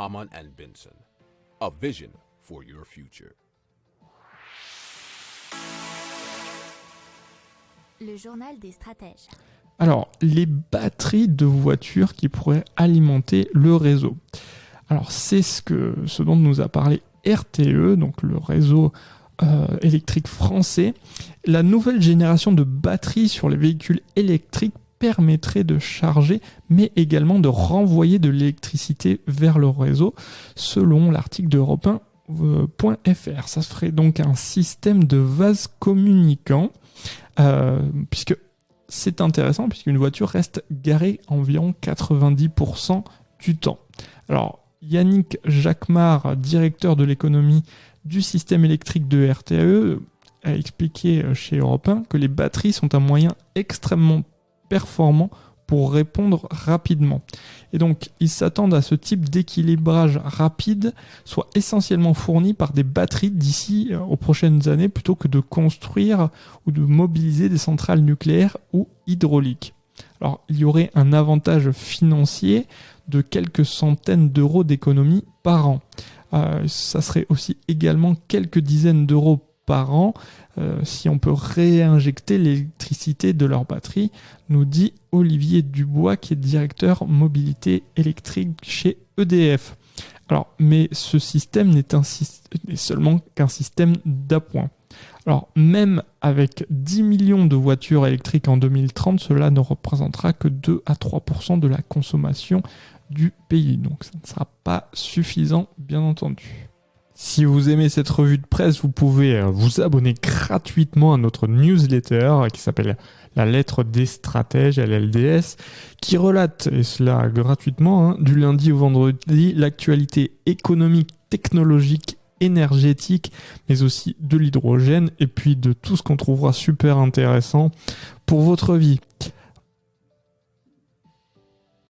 Hamann and Benson. A vision for your future. Le journal des stratèges. Alors, les batteries de voitures qui pourraient alimenter le réseau. Alors, c'est ce dont nous a parlé RTE, donc le réseau électrique français. La nouvelle génération de batteries sur les véhicules électriques permettrait de charger, mais également de renvoyer de l'électricité vers le réseau, selon l'article d'Europe 1.fr. Ça ferait donc un système de vase communicant, puisque c'est intéressant, puisqu'une voiture reste garée environ 90% du temps. Alors, Yannick Jacquemart, directeur de l'économie du système électrique de RTE, a expliqué chez Europe 1 que les batteries sont un moyen extrêmement performant pour répondre rapidement. Et donc, ils s'attendent à ce type d'équilibrage rapide soit essentiellement fourni par des batteries d'ici aux prochaines années, plutôt que de construire ou de mobiliser des centrales nucléaires ou hydrauliques. Alors, il y aurait un avantage financier de quelques centaines d'euros d'économie par an. Ça serait aussi également quelques dizaines d'euros par an si on peut réinjecter l'électricité de leur batterie, nous dit Olivier Dubois, qui est directeur mobilité électrique chez EDF. Alors, mais ce système n'est seulement qu'un système d'appoint. Alors, même avec 10 millions de voitures électriques en 2030, cela ne représentera que 2 à 3% de la consommation du pays. Donc, ça ne sera pas suffisant, bien entendu. Si vous aimez cette revue de presse, vous pouvez vous abonner gratuitement à notre newsletter qui s'appelle La Lettre des Stratèges, LLDS, qui relate, et cela gratuitement, du lundi au vendredi, l'actualité économique, technologique, énergétique, mais aussi de l'hydrogène, et puis de tout ce qu'on trouvera super intéressant pour votre vie.